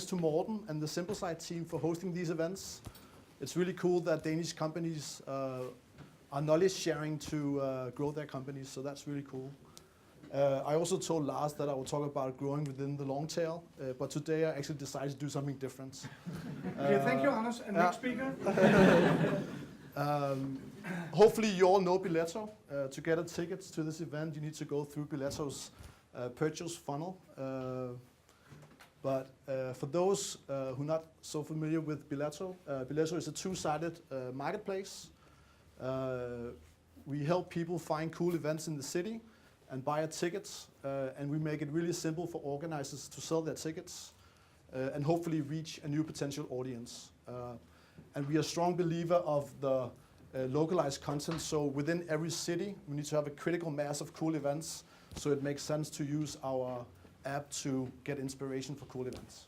to Morten and the Simplesite team for hosting these events. It's really cool that Danish companies are knowledge sharing to grow their companies, so that's really cool. I also told Lars that I will talk about growing within the long tail, but today I actually decided to do something different. Okay, thank you, Anders. And next speaker? Hopefully you all know Billetto. To get a ticket to this event, you need to go through Billetto's purchase funnel. But for those who are not so familiar with Billetto, Billetto is a two-sided marketplace. We help people find cool events in the city and buy a ticket, and we make it really simple for organizers to sell their tickets and hopefully reach a new potential audience. And we are a strong believer of the localized content, so within every city we need to have a critical mass of cool events, so it makes sense to use our app to get inspiration for cool events.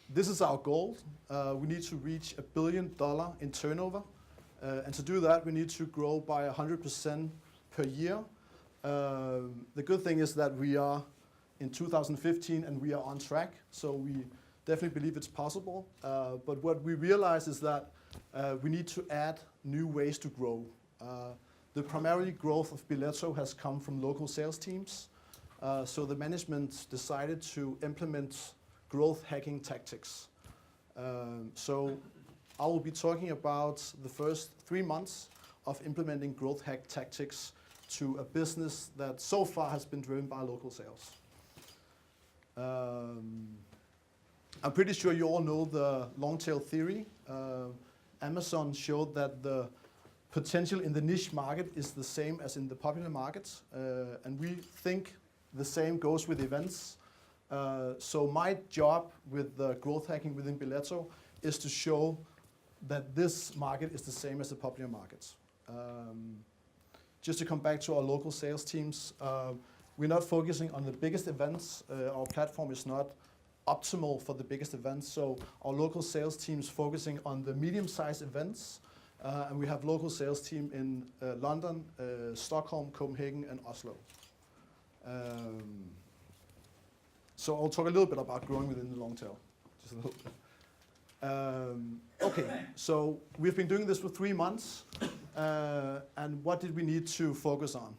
This is our goal. We need to reach $1 billion in turnover. And to do that, we need to grow by 100% per year. The good thing is that we are in 2015 and we are on track, so we definitely believe it's possible. But what we realize is that we need to add new ways to grow. The primary growth of Billetto has come from local sales teams. So the management decided to implement growth hacking tactics. So I will be talking about the first 3 months of implementing growth hack tactics to a business that so far has been driven by local sales. I'm pretty sure you all know the long tail theory. Amazon showed that the potential in the niche market is the same as in the popular market, and we think the same goes with events. So my job with the growth hacking within Billetto is to show that this market is the same as the popular markets. Just to come back to our local sales teams, we're not focusing on the biggest events. Our platform is not optimal for the biggest events, so our local sales team is focusing on the medium-sized events, and we have local sales team in London, Stockholm, Copenhagen, and Oslo. So I'll talk a little bit about growing within the long tail, just a little bit. Okay, so we've been doing this for 3 months, and what did we need to focus on?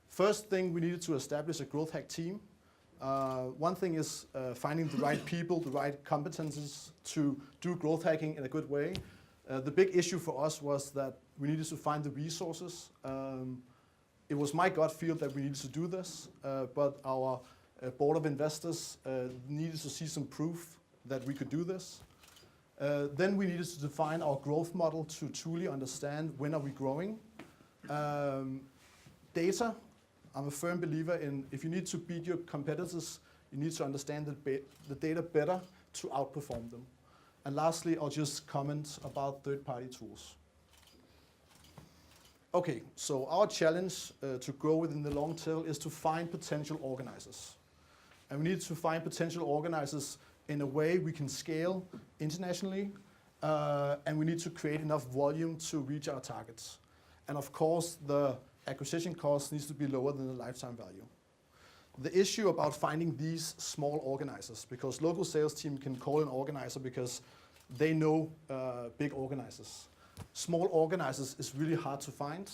First thing, we needed to establish a growth hack team. One thing is finding the right people, the right competences to do growth hacking in a good way. The big issue for us was that we needed to find the resources. It was my gut feel that we needed to do this, but our board of investors needed to see some proof that we could do this. Then we needed to define our growth model to truly understand when are we growing. Data, I'm a firm believer in if you need to beat your competitors, you need to understand the data better to outperform them. And lastly, I'll just comment about third-party tools. Okay, so our challenge to grow within the long tail is to find potential organizers. And we need to find potential organizers in a way we can scale internationally, and we need to create enough volume to reach our targets. And of course, the acquisition cost needs to be lower than the lifetime value. The issue about finding these small organizers, because local sales team can call an organizer because they know big organizers. Small organizers is really hard to find,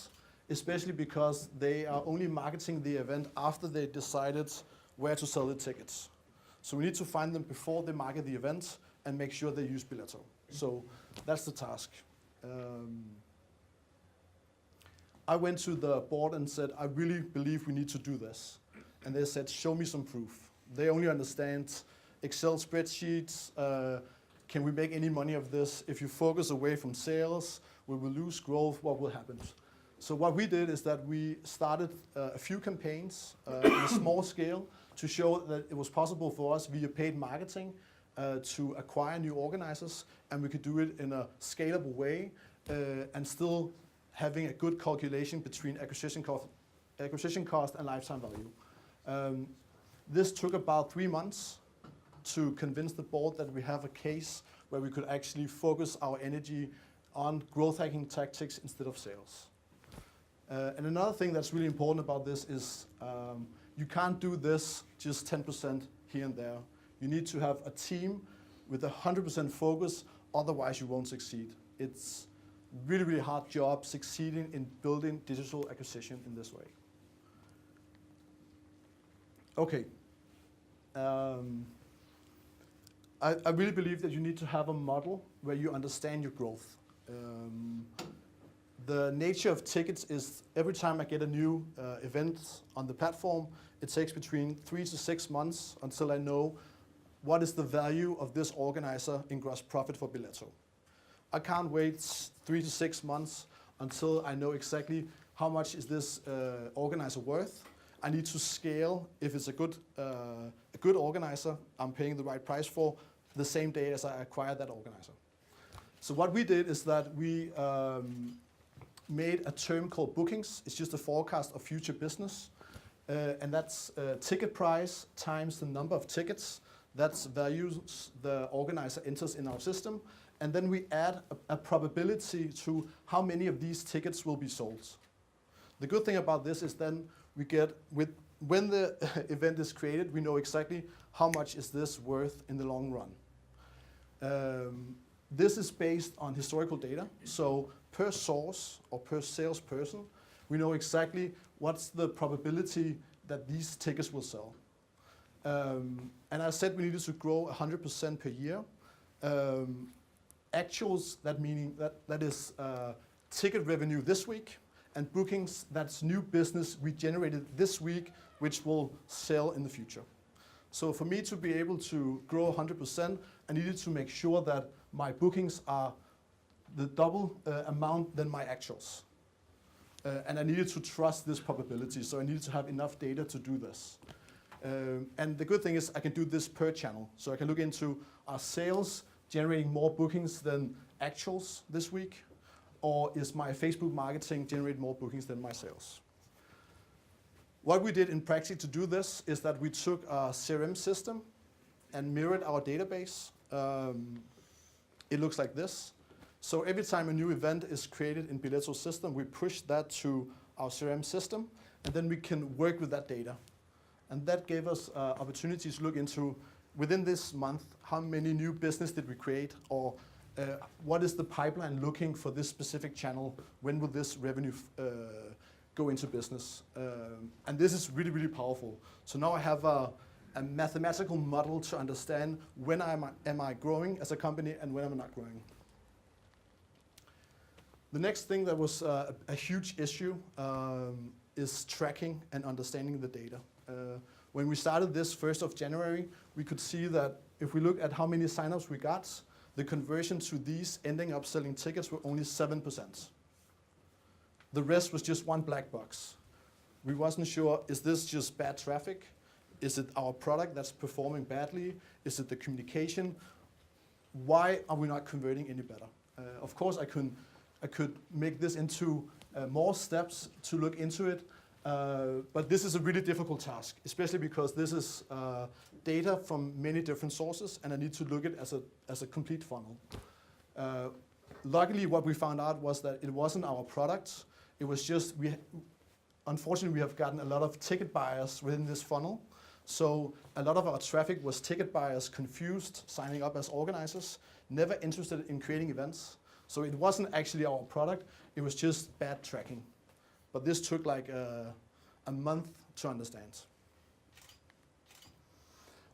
especially because they are only marketing the event after they decided where to sell the tickets. So we need to find them before they market the event and make sure they use Billetto. So that's the task. I went to the board and said, I really believe we need to do this. And they said, show me some proof. They only understand Excel spreadsheets. Can we make any money of this? If you focus away from sales, we will lose growth, what will happen? So what we did is that we started a few campaigns on a small scale to show that it was possible for us via paid marketing to acquire new organizers, and we could do it in a scalable way and still having a good calculation between acquisition cost and lifetime value. This took about 3 months to convince the board that we have a case where we could actually focus our energy on growth hacking tactics instead of sales. And another thing that's really important about this is you can't do this just 10% here and there. You need to have a team with 100% focus, otherwise you won't succeed. It's really, really hard job succeeding in building digital acquisition in this way. Okay. I really believe that you need to have a model where you understand your growth. The nature of tickets is every time I get a new event on the platform, it takes between 3 to 6 months until I know what is the value of this organizer in gross profit for Biletto. I can't wait 3 to 6 months until I know exactly how much is this organizer worth. I need to scale if it's a good organizer I'm paying the right price for the same day as I acquire that organizer. So what we did is that we made a term called bookings. It's just a forecast of future business. And that's ticket price times the number of tickets. That's values the organizer enters in our system. And then we add a probability to how many of these tickets will be sold. The good thing about this is then we get, when the event is created, we know exactly how much is this worth in the long run. This is based on historical data. So per source or per salesperson, we know exactly what's the probability that these tickets will sell. And I said we needed to grow 100% per year. Actuals, that meaning that is ticket revenue this week, and bookings, that's new business we generated this week, which will sell in the future. So for me to be able to grow 100%, I needed to make sure that my bookings are the double amount than my actuals. And I needed to trust this probability, so I needed to have enough data to do this. And the good thing is I can do this per channel. So I can look into our sales generating more bookings than actuals this week, or is my Facebook marketing generate more bookings than my sales? What we did in practice to do this is that we took a CRM system and mirrored our database. It looks like this. So every time a new event is created in Biletto's system, we push that to our CRM system, and then we can work with that data. And that gave us opportunities to look into, within this month, how many new business did we create, or what is the pipeline looking for this specific channel? When will this revenue go into business? And this is really, really powerful. So now I have a mathematical model to understand when am I growing as a company and when am I not growing. The next thing that was a huge issue is tracking and understanding the data. When we started this 1st of January, we could see that if we look at how many signups we got, the conversion to these ending up selling tickets were only 7%. The rest was just one black box. We wasn't sure, is this just bad traffic? Is it our product that's performing badly? Is it the communication? Why are we not converting any better? Of course, I could make this into more steps to look into it, but this is a really difficult task, especially because this is data from many different sources, and I need to look at it as a complete funnel. Luckily, what we found out was that it wasn't our product. It was just, unfortunately, we have gotten a lot of ticket buyers within this funnel. So a lot of our traffic was ticket buyers confused, signing up as organizers, never interested in creating events. So it wasn't actually our product, it was just bad tracking. But this took like a month to understand.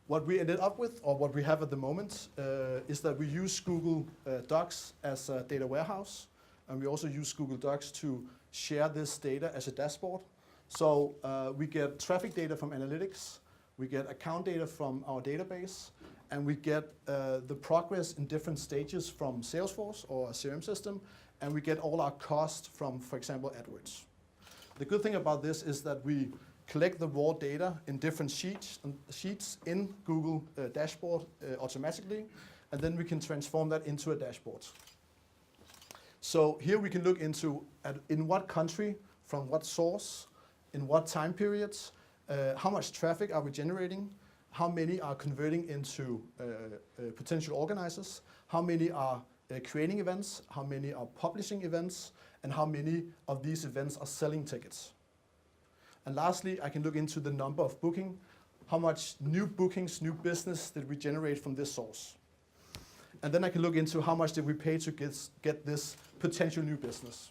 What we ended up with, or what we have at the moment, is that we use Google Docs as a data warehouse, and we also use Google Docs to share this data as a dashboard. So we get traffic data from analytics, we get account data from our database, and we get the progress in different stages from Salesforce or a CRM system, and we get all our costs from, for example, AdWords. The good thing about this is that we collect the raw data in different sheets in Google Dashboard automatically, and then we can transform that into a dashboard. So here we can look into in what country, from what source, in what time periods, how much traffic are we generating, how many are converting into potential organizers, how many are creating events, how many are publishing events, and how many of these events are selling tickets. And lastly, I can look into the number of booking, how much new bookings, new business did we generate from this source. And then I can look into how much did we pay to get this potential new business.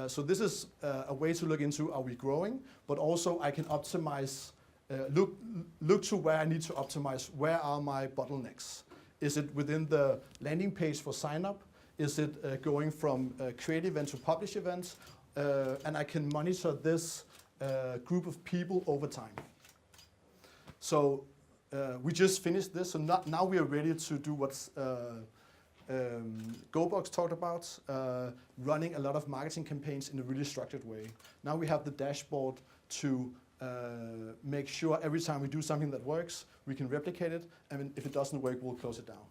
So this is a way to look into, are we growing, but also I can optimize, look to where I need to optimize, where are my bottlenecks. Is it within the landing page for sign up? Is it going from create event to publish events? And I can monitor this group of people over time. So we just finished this, so now we are ready to do what's GoBox talked about, running a lot of marketing campaigns in a really structured way. Now we have the dashboard to make sure every time we do something that works, we can replicate it, and if it doesn't work, we'll close it down.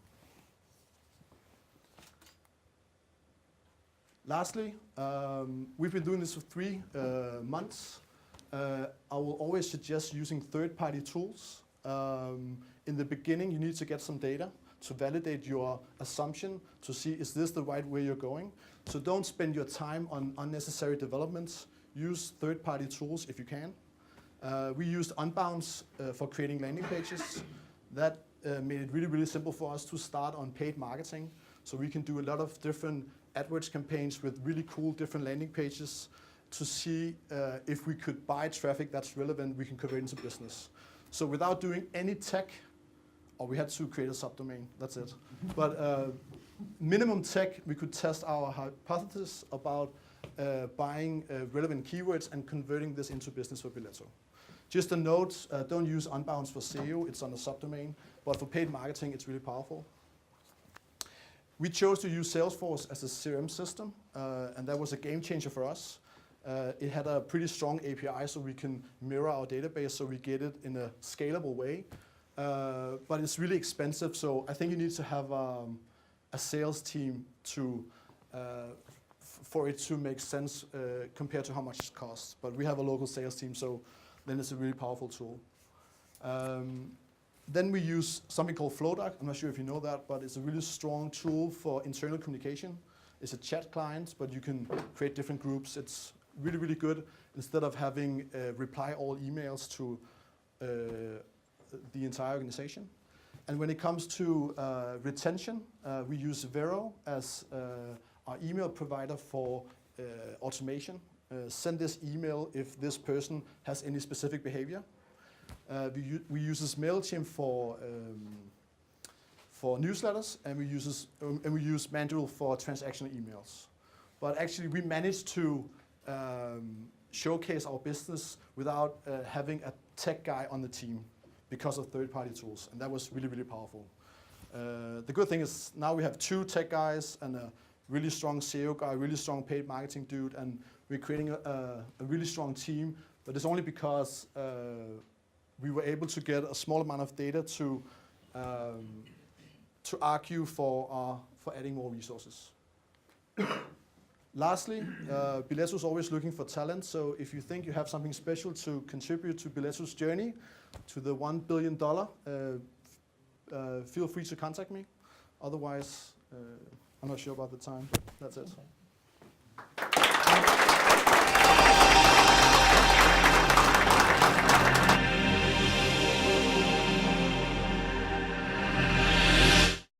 Lastly, we've been doing this for 3 months. I will always suggest using third-party tools. In the beginning, you need to get some data to validate your assumption, to see is this the right way you're going. So don't spend your time on unnecessary developments. Use third-party tools if you can. We used Unbounce for creating landing pages. That made it really, really simple for us to start on paid marketing. So we can do a lot of different AdWords campaigns with really cool different landing pages to see if we could buy traffic that's relevant, we can convert into business. So without doing any tech, or we had to create a subdomain, that's it. But minimum tech, we could test our hypothesis about buying relevant keywords and converting this into business for Biletto. Just a note, don't use Unbounce for SEO, it's on a subdomain, but for paid marketing, it's really powerful. We chose to use Salesforce as a CRM system, and that was a game changer for us. It had a pretty strong API, so we can mirror our database, so we get it in a scalable way. But it's really expensive, so I think you need to have a sales team to for it to make sense compared to how much it costs. But we have a local sales team, so then it's a really powerful tool. Then we use something called Flowdoc. I'm not sure if you know that, but it's a really strong tool for internal communication. It's a chat client, but you can create different groups. It's really, really good. Instead of having reply all emails to the entire organization. And when it comes to retention, we use Vero as our email provider for automation. Send this email if this person has any specific behavior. We use MailChimp for newsletters, and we use Mandrill for transactional emails. But actually, we managed to showcase our business without having a tech guy on the team because of third-party tools, and that was really, really powerful. The good thing is now we have 2 tech guys and a really strong SEO guy, really strong paid marketing dude, and we're creating a really strong team, but it's only because we were able to get a small amount of data to argue for adding more resources. Lastly, Biletto is always looking for talent, so if you think you have something special to contribute to Biletto's journey to the $1 billion, feel free to contact me. Otherwise, I'm not sure about the time. That's it.